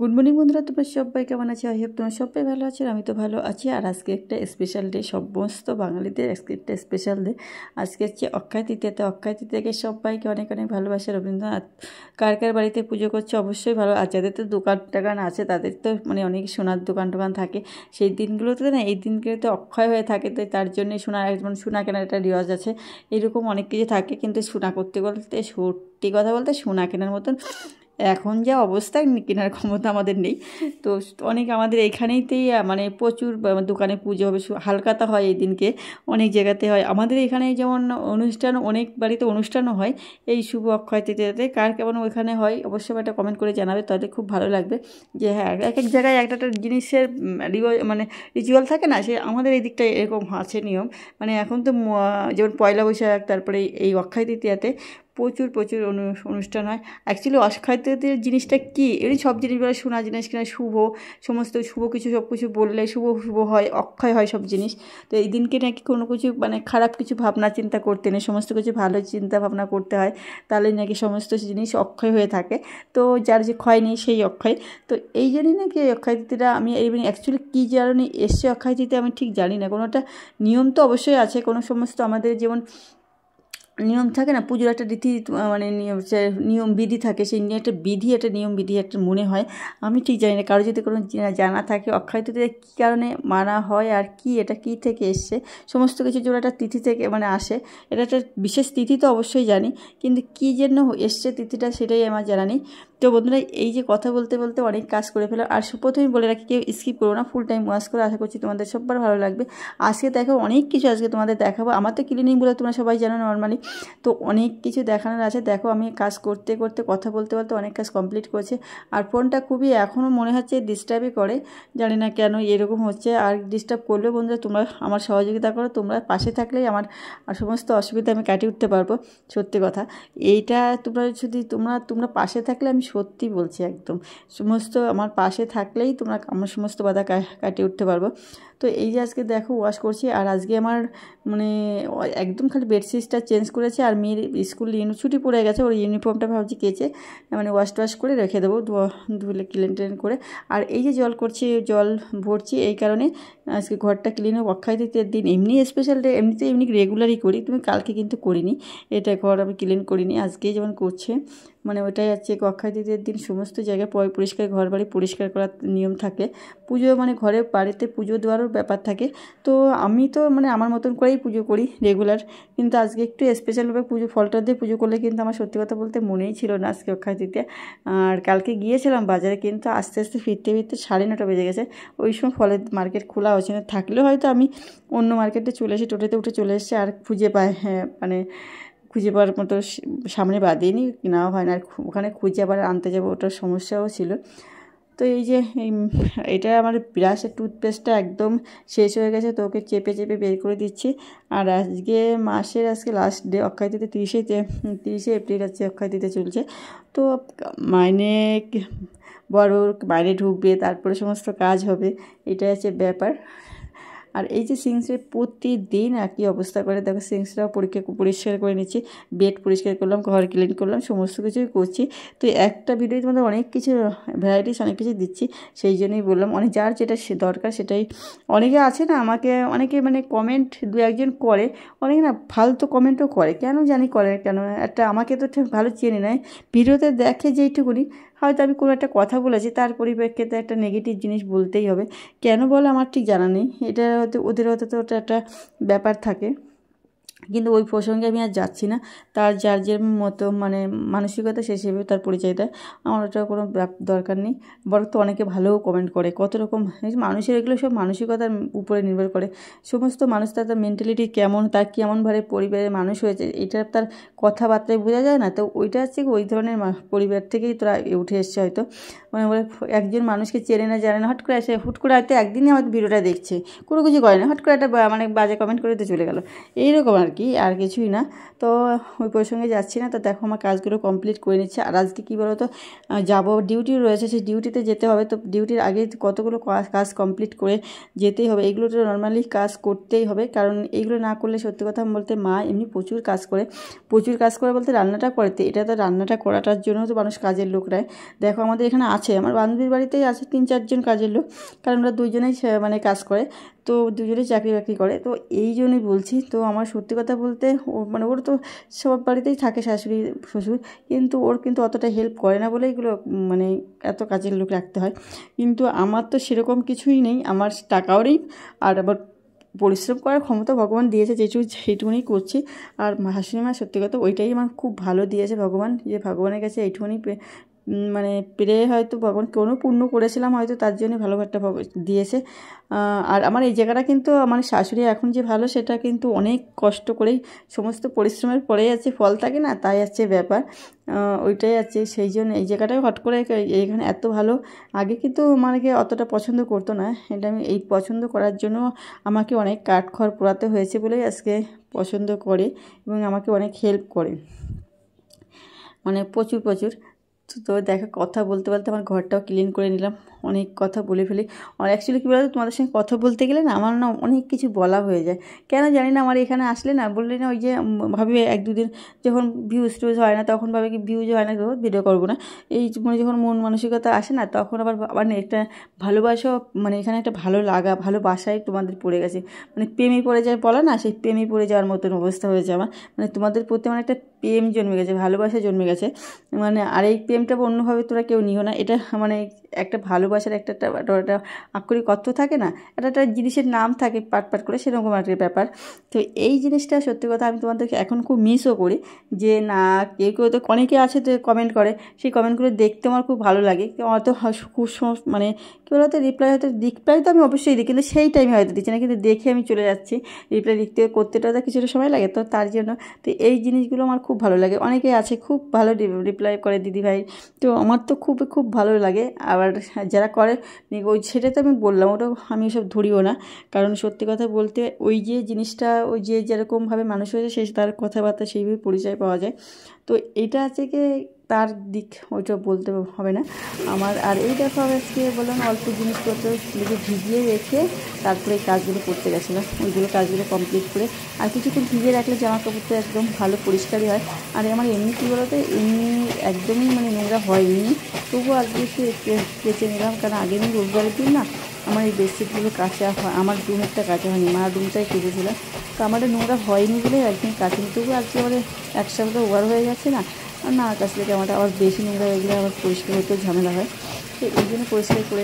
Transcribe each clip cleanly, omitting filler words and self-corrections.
Good morning বন্ধুরা, তোমরা সবাই কেমন আছো? আই হোপ তোমরা সবাই ভালো আছো। আমি তো ভালো আছি। আর আজকে একটা স্পেশাল ডে, সমস্ত বাঙালিদের আজকে একটা স্পেশাল ডে। আজকে হচ্ছে অক্ষয় তৃতীয়াতে। অক্ষয় তৃতীয়াকে সবাইকে অনেক অনেক ভালোবাসা। রবীন্দ্রনাথ কার কার বাড়িতে পুজো করছে অবশ্যই ভালো। আর যাদের তো দোকান টোকান আছে তাদের তো মানে অনেক সোনার দোকান টোকান থাকে, সেই দিনগুলোতে না, এই দিনগুলোতে অক্ষয় হয়ে থাকে, তো তার জন্যই সোনা যেমন সোনা কেনার একটা রেওয়াজ আছে, এরকম অনেক কিছু থাকে। কিন্তু সোনা করতে বলতে, সত্যি কথা বলতে, সোনা কেনার মতন এখন যা অবস্থা কেনার ক্ষমতা আমাদের নেই। তো অনেক আমাদের এইখানেইতেই মানে প্রচুর দোকানে পুজো হবে, হালখাতা হয় এই দিনকে, অনেক জায়গাতে হয়। আমাদের এখানে যেমন অনুষ্ঠান, অনেক বাড়িতে অনুষ্ঠানও হয় এই শুভ অক্ষয় তৃতীয়াতে। কার কেমন ওইখানে হয় অবশ্যই একটা কমেন্ট করে জানাবে, তাহলে খুব ভালো লাগবে। যে হ্যাঁ, এক এক জায়গায় একটা একটা জিনিসের মানে রিচুয়াল থাকে না, সে আমাদের এই দিকটা এরকম আছে নিয়ম। মানে এখন তো যেমন পয়লা বৈশাখ, তারপরে এই অক্ষয় তৃতীয়াতে প্রচুর প্রচুর অনুষ্ঠান হয়। অ্যাকচুয়ালি অক্ষয় তৃতীয়ার জিনিসটা কী, এমনি সব জিনিস বলে শোনা জিনিস কিনা শুভ, সমস্ত শুভ কিছু সব কিছু বললে শুভ শুভ হয়, অক্ষয় হয় সব জিনিস। তো এই দিনকে নাকি কোনো কিছু মানে খারাপ কিছু ভাবনা চিন্তা করতে নেই, সমস্ত কিছু ভালো চিন্তা ভাবনা করতে হয়, তাহলে নাকি সমস্ত জিনিস অক্ষয় হয়ে থাকে। তো যার যে ক্ষয় নেই সেই অক্ষয়। তো এই জন্যই নাকি এই অক্ষয় তৃতীয়াটা আমি এই অ্যাকচুয়ালি কী জানি এসছে অক্ষয় তৃতীয়া আমি ঠিক জানি না। কোনো একটা নিয়ম তো অবশ্যই আছে, কোনো সমস্ত আমাদের যেমন নিয়ম থাকে না, পুজোর একটা রীতি মানে নিয়ম বিধি থাকে, সেই নিয়ে একটা বিধি, একটা নিয়ম বিধি একটা মনে হয়। আমি ঠিক জানি না, কারো যদি কোনো জানা থাকে অক্ষয় তৃতীয়া কী কারণে মানা হয় আর কি, এটা কী থেকে এসছে, সমস্ত কিছু যেন একটা তিথি থেকে মানে আসে। এটা একটা বিশেষ তিথি তো অবশ্যই জানি, কিন্তু কী জন্য এসছে তিথিটা সেটাই আমার জানা নেই। তো বন্ধুরা, এই যে কথা বলতে বলতে অনেক কাজ করে ফেলো। আর প্রথমেই বলে রাখি, কেউ স্কিপ করো না, ফুল টাইম ওয়াচ করে। আশা করছি তোমাদের সবার ভালো লাগবে। আজকে দেখো অনেক কিছু আজকে তোমাদের দেখাবো। আমার তো ক্লিনিং বলে তোমরা সবাই জানো নর্মালি, তো অনেক কিছু দেখানোর আছে। দেখো আমি কাজ করতে করতে কথা বলতে বলতে অনেক কাজ কমপ্লিট করেছে। আর ফোনটা খুবই এখনও মনে হচ্ছে ডিস্টার্বই করে, জানি না কেন এরকম হচ্ছে। আর ডিস্টার্ব করলেও বন্ধুরা তোমরা আমার সহযোগিতা করো, তোমরা পাশে থাকলেই আমার সমস্ত অসুবিধা আমি কাটিয়ে উঠতে পারবো। সত্যি কথা এইটা, তোমরা যদি তোমরা পাশে থাকলে, আমি সত্যি বলছি, একদম সমস্ত আমার পাশে থাকলেই তোমরা আমার সমস্ত বাধা কাটিয়ে উঠতে পারবো। তো এই যে আজকে দেখো ওয়াশ করছি। আর আজকে আমার মানে একদম খালি বেডশিটটা চেঞ্জ করেছে। আর মেয়ের স্কুল ছুটি পড়ে গেছে, ওর ইউনিফর্মটা ভাবছি কেচে মানে ওয়াশ টোয়াশ করে রেখে দেবো, ধুলে ক্লিন টেন করে। আর এই যে জল ভরছি, এই কারণে আজকে ঘরটা ক্লিন হোক। অক্ষয় তৃতীয়ার দিন এমনি স্পেশাল ডে, এমনি রেগুলারই করি, তুমি কালকে কিন্তু করিনি, এটা ঘর আমি ক্লিন করিনি, আজকেই যেমন করছে। মানে ওটাই হচ্ছে অক্ষয় তৃতীয়ার দিন সমস্ত জায়গায় পরিষ্কার, ঘর বাড়ি পরিষ্কার করার নিয়ম থাকে। পুজো মানে ঘরে বাড়িতে পুজো দেওয়ারও ব্যাপার থাকে। তো আমি তো মানে আমার মতন করেই পুজো করি রেগুলার, কিন্তু আজকে একটু স্পেশালভাবে ফলটা দিয়ে পুজো করলে কিন্তু আমার সত্যি কথা বলতে মনেই ছিল না আজকে অক্ষয় তৃতীয়া। আর কালকে গিয়েছিলাম বাজারে, কিন্তু আস্তে আস্তে ফিরতে ফিরতে 9:30 বেজে গেছে। ওই সময় ফলের মার্কেট খোলা হচ্ছে না, থাকলেও হয়তো আমি অন্য মার্কেটে চলে এসে টোটোতে উঠে চলে এসেছি। আর খুঁজে মানে খুঁজে পাওয়ার মতো সামনে বাদিয়েনি, নেওয়া হয় না। আর ওখানে খুঁজে আবার আনতে যাবো, ওটার সমস্যাও ছিল। তো এই যে এটা আমার ব্রাশের টুথপেস্টটা একদম শেষ হয়ে গেছে, তো ওকে চেপে চেপে বের করে দিচ্ছি। আর আজকে last day Akshaya Tritiya, 30শে April হচ্ছে অক্ষয় তৃতীয়া চলছে। তো বড় মাইনে ঢুকবে, তারপরে সমস্ত কাজ হবে, এটাই হচ্ছে ব্যাপার। আর এই যে সিঙ্কসে প্রতিদিন একই অবস্থা করে, দেখো সিঙ্কসটাও পরিষ্কার করে নিচ্ছি, বেড পরিষ্কার করলাম, ঘর ক্লিন করলাম, সমস্ত কিছুই করছি। তো একটা ভিডিওতে তোমাদের অনেক কিছু ভ্যারাইটিস অনেক কিছু দিচ্ছি, সেই জন্যই বললাম। অনেক যার যেটা দরকার সেটাই। অনেকে আছে না, অনেকে মানে কমেন্ট দু একজন করে, অনেকে না ফালতু কমেন্টও করে, কেন জানি করে কেন। আমাকে তো ঠিক ভালো চেনে নেয়, ভিডিওতে দেখে যেইটুকুনি, হয়তো আমি কোনো একটা কথা বলেছি, তার পরিপ্রেক্ষিতে একটা নেগেটিভ জিনিস বলতেই হবে। কেন বলে আমার ঠিক জানা নেই, এটা হয়তো ওদের হয়তো তো ওটা একটা ব্যাপার থাকে, কিন্তু ওই প্রসঙ্গে আমি আর যাচ্ছি না। তার যার যে মতো মানে মানসিকতা সে হিসেবে তার পরিচয় দেয়, আমার ওটা কোনো দরকার নেই। বরং তো অনেকে ভালোও কমেন্ট করে, কত রকম মানুষের, এগুলো সব মানসিকতার উপরে নির্ভর করে। সমস্ত মানুষ তার মেন্টালিটি কেমন, তার কেমনভাবে পরিবারের মানুষ হয়েছে, এটা তার কথাবার্তায় বোঝা যায় না। তো ওইটা হচ্ছে ওই ধরনের পরিবার থেকেই তোরা উঠে এসছে হয়তো। মানে বলে একজন মানুষকে চেনে না জানে না, হুট করে হয়তো একদিনই হয়তো ভিডিওটা দেখছে, কোনো কিছু করে না, হট করে একটা মানে বাজে কমেন্ট করে তো চলে গেল, এইরকম আর কি, আর কিছুই না। তো ওই প্রসঙ্গে যাচ্ছি না। তো দেখো আমার কাজগুলো কমপ্লিট করে নিচ্ছে। আর আজকে কী বলো তো, যাবো, ডিউটি রয়েছে, সেই ডিউটিতে যেতে হবে। তো ডিউটির আগে কতগুলো কাজ কমপ্লিট করে যেতেই হবে। এগুলো তো নর্মালি কাজ করতেই হবে, কারণ এইগুলো না করলে সত্যি কথা বলতে মা এমনি প্রচুর কাজ করে বলতে রান্নাটা করতে, এটা তো রান্নাটা করাটার জন্য তো মানুষ কাজের লোক নেয়। দেখো আমাদের এখানে আছে, আমার বান্ধবীর বাড়িতেই আছে 3-4 জন কাজের লোক, কারণ ওরা দুজনেই মানে কাজ করে, তো দুজনেই চাকরি বাকরি করে। তো এই জন্যই বলছি। তো আমার সত্যি কথা বলতে মানে ওর তো সব বাড়িতেই থাকে শাশুড়ি শ্বশুর, কিন্তু ওর কিন্তু অতটা হেল্প করে না বলে এগুলো মানে এত কাজের লোক রাখতে হয়। কিন্তু আমার তো সেরকম কিছুই নেই, আমার টাকাও নেই, আর আবার পরিশ্রম করার ক্ষমতা ভগবান দিয়েছে সেইটুকুনি করছি। আর শাশুড়ি মা সত্যি কথা ওইটাই আমার খুব ভালো দিয়েছে ভগবান, যে ভগবানের কাছে এইটুকুনি মানে পেরে হয়তো ভগবান কোনো পুণ্য করেছিলাম হয়তো, তার জন্য ভালো একটা দিয়েছে। আর আমার এই জায়গাটা কিন্তু আমার শাশুড়ি এখন যে ভালো, সেটা কিন্তু অনেক কষ্ট করেই, সমস্ত পরিশ্রমের পরেই আছে ফল থাকে না, তাই আছে ব্যাপার, ওইটাই আছে। সেই জন্য এই জায়গাটাই হট করে এইখানে এত ভালো। আগে কিন্তু আমাকে অতটা পছন্দ করতো না, এটা আমি এই পছন্দ করার জন্য আমাকে অনেক কাঠখড় পোড়াতে হয়েছে বলেই আজকে পছন্দ করে এবং আমাকে অনেক হেল্প করে, মানে প্রচুর। তো দেখো কথা বলতে বলতে আমার ঘরটাও ক্লিন করে নিলাম, অনেক কথা বলে ফেলি। আর অ্যাকচুয়ালি কী বলতো, তোমাদের সঙ্গে কথা বলতে গেলে না আমার না অনেক কিছু বলা হয়ে যায়, কেন জানি না। আমার এখানে আসলে না বললে না, ওই যে ভাবি 1-2 দিন যখন ভিউজ টিউজ হয় না, তখন ভাবে কি ভিউজ হয় না, ভিডিও করবো না। এই মানে যখন মন মানসিকতা আসে না, তখন আবার একটা ভালোবাসা, মানে এখানে একটা ভালো লাগা, ভালোবাসাই তোমাদের পড়ে গেছে, মানে প্রেমে পড়ে যায় বলে না, সেই প্রেমে পড়ে যাওয়ার মতন অবস্থা হয়েছে আমার। মানে তোমাদের প্রতি আমার একটা প্রেম জন্মে গেছে, ভালোবাসা জন্মে গেছে। মানে আর এই প্রেমটা অন্যভাবে তোরা কেউ নিও না, এটা মানে একটা ভালোবাসার একটা আক্ষরিক অর্থ থাকে না, একটা জিনিসের নাম থাকে পাট করে, সেরকম একটা ব্যাপার। তো এই জিনিসটা সত্যি কথা আমি তোমাদেরকে এখন খুব মিসও করি, যে না কেউ তো অনেকে আছে তো কমেন্ট করে, সেই কমেন্টগুলো দেখতে আমার খুব ভালো লাগে। অত খুব মানে কী বলতো, রিপ্লাই তো আমি অবশ্যই দিই, কিন্তু সেই টাইমে হয়তো দিচ্ছি না, কিন্তু দেখে আমি চলে যাচ্ছি। রিপ্লাই করতেটা তো কিছুটা সময় লাগে, তো তার জন্য তো এই জিনিসগুলো আমার খুব ভালো লাগে। অনেকে আছে খুব ভালো রিপ্লাই করে দিদিভাই, তো আমার তো খুব ভালো লাগে। আবার যারা করে ওই সেটা তো আমি বললাম, ওটা আমি ওসব ধরিও না, কারণ সত্যি কথা বলতে ওই যে জিনিসটা, ওই যে যেরকমভাবে মানুষ হয়েছে সেই তার কথাবার্তা সেইভাবে পরিচয় পাওয়া যায়। তো এইটা আছে কি তার দিক, ওইটা বলতে হবে না আমার। আর এই দেখো আজকে বললাম অল্প জিনিসপত্র ভিজিয়ে রেখে তারপরে এই কাজগুলো করতে গেছিলাম, ওইগুলো কাজগুলো কমপ্লিট করে। আর কিছুক্ষণ ভিজিয়ে রাখলে জামা কাপড়টা একদম ভালো পরিষ্কারই হয়। আর আমার এমনি কী বলতো, এমনি একদমই মানে নোংরা হয়নি, তবুও আজকে একটু কেচে নিলাম, কারণ আগের দিন রোববারের দিন না আমার এই বেডশিটগুলো কাচা হয়, আমার রুমেরটা কাচা হয়নি, মার রুমটাই কেচেছিলাম। তো আমার নোংরা হয়নি বলে একদিন কাচিনি, তবুও আজকে আবার এক সপ্তাহ ওভার হয়ে গেছে না, আর না কাছলে জামাটা আবার বেশি নোংরা হয়ে গেলে আবার পরিষ্কার হতেও ঝামেলা হয়। তো এই জন্য পরিষ্কার করে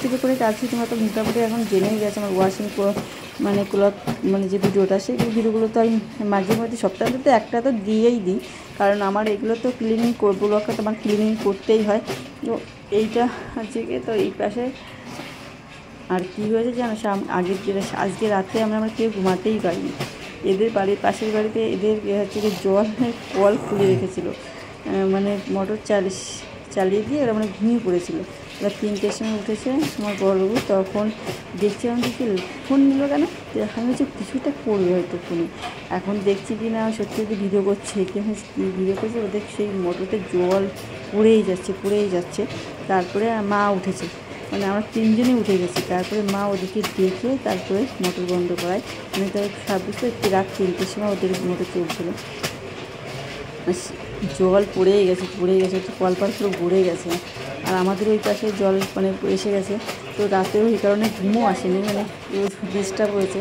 টুকু করে কাছি। তোমরা তো মোটামুটি এখন জেনেই গেছে আমার ওয়াশিং মানে ক্লথ মানে যে ভিডিওটা, সেই ভিডিওগুলো তো আমি মাঝে মধ্যে সপ্তাহে তো একটা তো দিয়েই দিই, কারণ আমার এগুলো তো ক্লিনিং ব্লগটা তো আমার ক্লিনিং করতেই হয়। তো এইটা হচ্ছে কি, তো এই পাশে আর কী হয়েছে জানো, আজকে রাতে আমরা কেউ ঘুমাতেই পারিনি। এদের বাড়ির পাশের বাড়িতে এদের হচ্ছে কি জলের কল খুলে রেখেছিলো, মানে মোটর চালিয়ে দিয়ে ওরা মানে ঘুমিয়ে পড়েছিল। এবার 3টের সময় উঠেছে আমার বড়বাবু, তখন দেখছি আমি ফোন নিল কেন, দেখা হচ্ছে কিছুটা করবে হয়তো ফোনে। এখন দেখছি কি না সত্যি ভিডিও করছে, কী ভিডিও করছে, ওদের সেই মোটরতে জল পড়েই যাচ্ছে। তারপরে মা উঠেছে, মানে আমরা 3জনই উঠে গেছি। তারপরে মা ওদেরকে দেখে তারপরে মোটর বন্ধ করায়, মানে তার বুঝতে রাত 3টের সময় ওদের মোটর চলছিল। জল পড়েই গেছে কলপার পুরো ভরে গেছে। আর আমাদের ওই পাশে জল মানে এসে গেছে, তো রাতেও এই কারণে ঘুমও আসেনি, মানে ডিস্টার্ব হয়েছে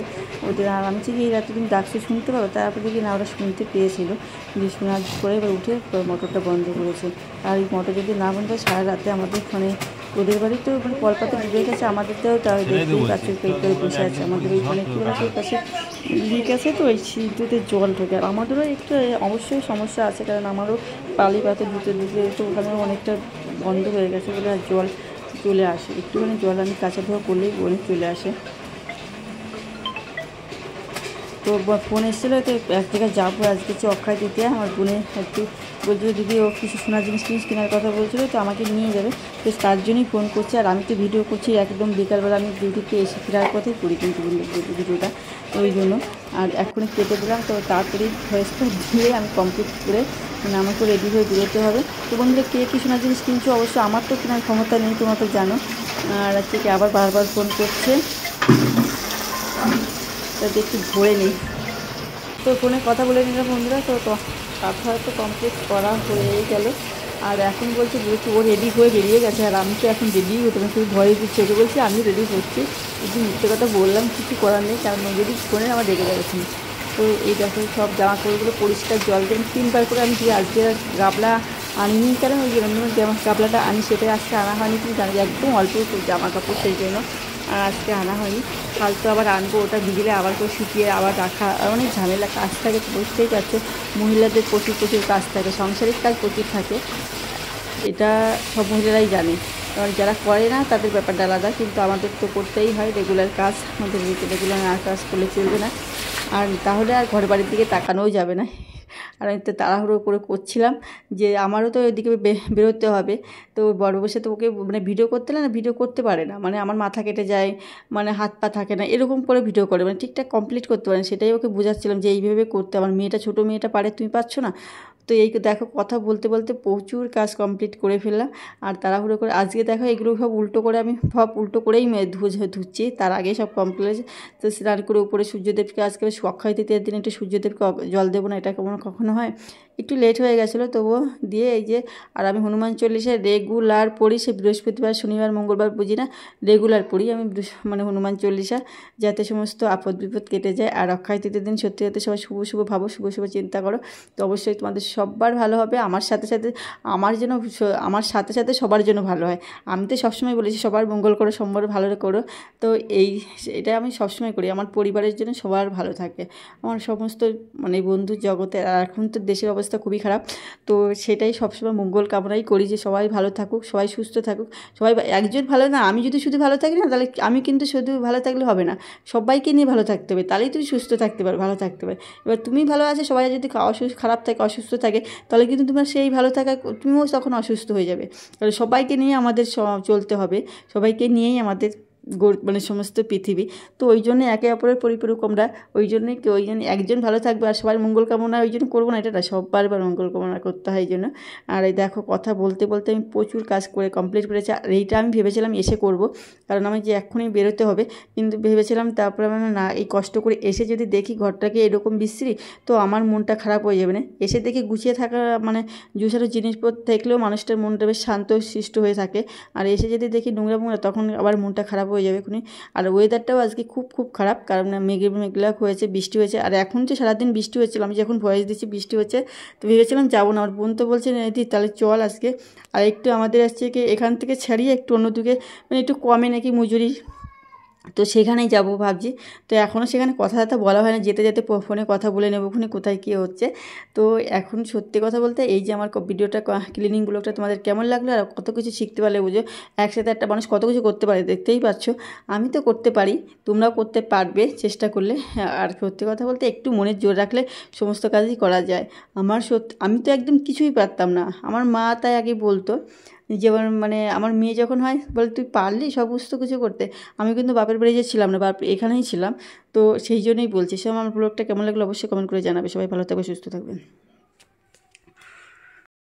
ওদের। আর আমি ঠিক এই রাতে তুমি ডাকছে শুনতে পাবো, তারপরে দেখি না ওরা শুনতে পেয়েছিল, যে শোনার পরে এবার উঠে মোটরটা বন্ধ করেছে। আর এই মোটর যদি না বন্ধ হয় সারা রাতে আমাদের মানে ওদের বাড়িতেও মানে কলপাতা ডুবে গেছে, আমাদেরটাও তাও দেখতেই পাচ্ছি পেয়ে বসে আছে। আমাদের ওইখানে কী বলছে পাশে লিক আছে, তো ওই সিঁড়িতে জল ঢোকে। আর আমাদেরও একটু অবশ্যই সমস্যা আছে, কারণ আমারও পালি পাতে ধুতে তো ওখানে অনেকটা বন্ধ হয়ে গেছে বলে আর জল চলে আসে, একটুখানি জল আমি কাঁচা ধোয়া করলেই অনেক চলে আসে। তো ফোন এসেছিলো, তো এক জায়গায় যাবো আজকে অক্ষয় তৃতীয়া, আমার বোনের একটু বলছিল দিদি ও কিছু সোনার জিনিস কেনার কথা বলছিল, তো আমাকে নিয়ে যাবে, তো তার জন্যই ফোন করছে। আর আমি তো ভিডিও করছি একদম বিকালবেলা, আমি ডিউটিতে এসে ফেরার পথে করি কিন্তু ভিডিওটা, ওই জন্য। আর এখনই কেটে দিলাম, তো তাড়াতাড়ি ভয়েসটা দিয়ে আমি কমপ্লিট করে মানে আমাকে রেডি হয়ে বেরোতে হবে। তো বন্ধুরা, কে কী সোনার জিনিস কিনছো, অবশ্য আমার তো কেনার ক্ষমতা নেই, তোমরা তো জানো। আর আজকে আবার বারবার ফোন করছে, তাতে একটু ধরে নিই। তো ফোনে কথা বলে নিলাম বন্ধুরা, তো কথা তো কমপ্লিট করা হয়েই গেল। আর এখন বলছে ও রেডি হয়ে বেরিয়ে গেছে, আর আমি তো এখন রেডি হতে না, শুধু ভয় দিচ্ছে। ওকে বলছি আমি রেডি হচ্ছি, যদি মিথ্যে কথা বললাম, কিছু করার নেই, কারণ যদি ফোনে আমার রেগে যাচ্ছে। তো এই দেখো সব জামা কাপড়গুলো পরিষ্কার জল দিয়ে 3বার করে আমি দিয়ে আজকে গাবলা আনিনি, কারণ ওই জন্য গাবলাটা আনি সেটাই আজকে আনা হয়নি, কিন্তু জানি একদম অল্প জামা কাপড়, সেই জন্য আর আজকে আনা হয়নি। কাল তো আবার আনবো, ওটা ভিজলে আবার করে শুকিয়ে আবার রাখা, অনেক ঝামেলা কাজ থাকে, বুঝতেই পারছো মহিলাদের প্রচুর কাজ থাকে, সংসারিক কাজ প্রচুর থাকে, এটা সব মহিলারাই জানে। কারণ যারা করে না তাদের ব্যাপারটা আলাদা, কিন্তু আমাদের তো করতেই হয় রেগুলার কাজ, আমাদের রেগুলার না কাজ করলে চলবে না, আর তাহলে আর ঘর বাড়ির দিকে তাকানোও যাবে না। আর আমি তো তাড়াহুড়ো করে করছিলাম যে আমারও তো ওইদিকে বেরোতে হবে। তো বড় বসে তো ওকে মানে ভিডিও করতে না, ভিডিও করতে পারে না, মানে আমার মাথা কেটে যায়, মানে হাত পা থাকে না, এরকম করে ভিডিও করে, মানে ঠিকঠাক কমপ্লিট করতে পারে না। সেটাই ওকে বোঝাচ্ছিলাম যে এইভাবে করতে, আমার মেয়েটা ছোটো মেয়েটা পারে, তুমি পারছো না। তো এই দেখো কথা বলতে বলতে প্রচুর কাজ কমপ্লিট করে ফেললাম। আর তাড়াহুড়ো করে আজকে দেখো এগুলো সব উল্টো করে, আমি সব উল্টো করেই ধুচ্ছি, তার আগে সব কমপ্লিট। তো স্নান করে উপরে সূর্যদেবকে আজকে অক্ষয় তৃতীয়ার দিন একটু সূর্যদেবকে জল দেবো না, এটা কখনো হয়, একটু লেট হয়ে গেছিলো, তবুও দিয়ে এই যে। আর আমি হনুমান চল্লিশে রেগুলার পড়ি, সে বৃহস্পতিবার শনিবার মঙ্গলবার বুঝি না, রেগুলার পড়ি আমি মানে হনুমান চল্লিশা, যাতে সমস্ত আপদ বিপদ কেটে যায়। আর অক্ষয় তৃতীয়ার দিন সত্যি সত্যি সবাই শুভ শুভ ভাবো, শুভ শুভ চিন্তা করো, তো অবশ্যই তোমাদের সবার ভালো হবে, আমার সাথে সাথে আমার সাথে সাথে সবার জন্য ভালো হয়। আমি তো সবসময় বলেছি সবার মঙ্গল করো, সবার ভালো করো, তো এটা আমি সবসময় করি, আমার পরিবারের জন্য সবার ভালো থাকে, আমার সমস্ত মানে বন্ধুর জগতে। আর এখন তো দেশের অবস্থা খুবই খারাপ, তো সেটাই সবসময় মঙ্গল কামনাই করি যে সবাই ভালো থাকুক, সবাই সুস্থ থাকুক, সবাই একজন ভালো না, আমি যদি শুধু ভালো থাকি না, তাহলে আমি কিন্তু শুধু ভালো থাকলে হবে না, সবাইকে নিয়ে ভালো থাকতে হবে, তাহলেই তুমি সুস্থ থাকতে পারো, ভালো থাকতে পারো। এবার তুমি ভালো আছে, সবাই যদি খারাপ থাকে, অসুস্থ থাকে, তাহলে কিন্তু তোমার সেই ভালো থাকা, তুমিও তখন অসুস্থ হয়ে যাবে। তাহলে সবাইকে নিয়ে আমাদের চলতে হবে, সবাইকে নিয়েই আমাদের মানে সমস্ত পৃথিবী। তো ওই জন্য একে অপরের পরিপূরক আমরা, ওই জন্য একজন ভালো থাকবে আর সবার মঙ্গল কামনা ওই জন্য করবো না, এটা না, সবার মঙ্গল কামনা করতে হয় এই জন্য। আর এই দেখো কথা বলতে বলতে আমি প্রচুর কাজ করে কমপ্লিট করেছি। আর এইটা আমি ভেবেছিলাম এসে করব, কারণ আমি যে এক্ষুনি বেরোতে হবে, কিন্তু ভেবেছিলাম তারপরে আমি না, এই কষ্ট করে এসে যদি দেখি ঘরটাকে এরকম বিশ্রী, তো আমার মনটা খারাপ হয়ে যাবে না। এসে দেখি গুছিয়ে থাকা মানে জুসারো জিনিসপত্র দেখলেও মানুষটার মনটা বেশ শান্ত শিষ্ট হয়ে থাকে, আর এসে যদি দেখি নোংরা তখন আবার মনটা খারাপ হয়ে যাবে এখনই। আর ওয়েদারটাও আজকে খুব খারাপ, কারণ মেঘলা হয়েছে, বৃষ্টি হয়েছে, আর এখন তো সারাদিন বৃষ্টি হচ্ছিল, আমি যখন ভয়েস দিচ্ছি বৃষ্টি হচ্ছে, তো ভেবেছিলাম যাবো না, আমার বোন তো বলছে দি তাহলে চল আজকে, আর একটু আমাদের আসছে কি এখান থেকে ছাড়িয়ে একটু অন্যদিকে মানে একটু কমে নাকি মজুরি, তো সেখানেই যাব ভাবছি। তো এখনও সেখানে কথাবার্তা বলা হয় না, যেতে যেতে ফোনে কথা বলে নেবো ওখানে কোথায় কী হচ্ছে। তো এখন সত্যি কথা বলতে এই যে আমার ভিডিওটা ক্লিনিং ব্লগটা তোমাদের কেমন লাগলো, আর কত কিছু শিখতে পারলে বুঝো, একসাথে একটা মানুষ কত কিছু করতে পারে, দেখতেই পাচ্ছ। আমি তো করতে পারি, তোমরাও করতে পারবে চেষ্টা করলে। আর সত্যি কথা বলতে একটু মনের জোর রাখলে সমস্ত কাজই করা যায়। আমি তো একদম কিছুই পারতাম না, আমার মা তাই আগে বলতো, যেমন মানে আমার মেয়ে যখন হয় বলে তুই পারলি সমস্ত কিছু করতে, আমি কিন্তু বাপের বাড়ি যে ছিলাম না, এখানেই ছিলাম। তো সেই জন্যই বলছি। সব আমার ব্লগটা কেমন লাগলো অবশ্যই কমেন্ট করে জানাবে। সবাই ভালো থাকবে, সুস্থ থাকবেন।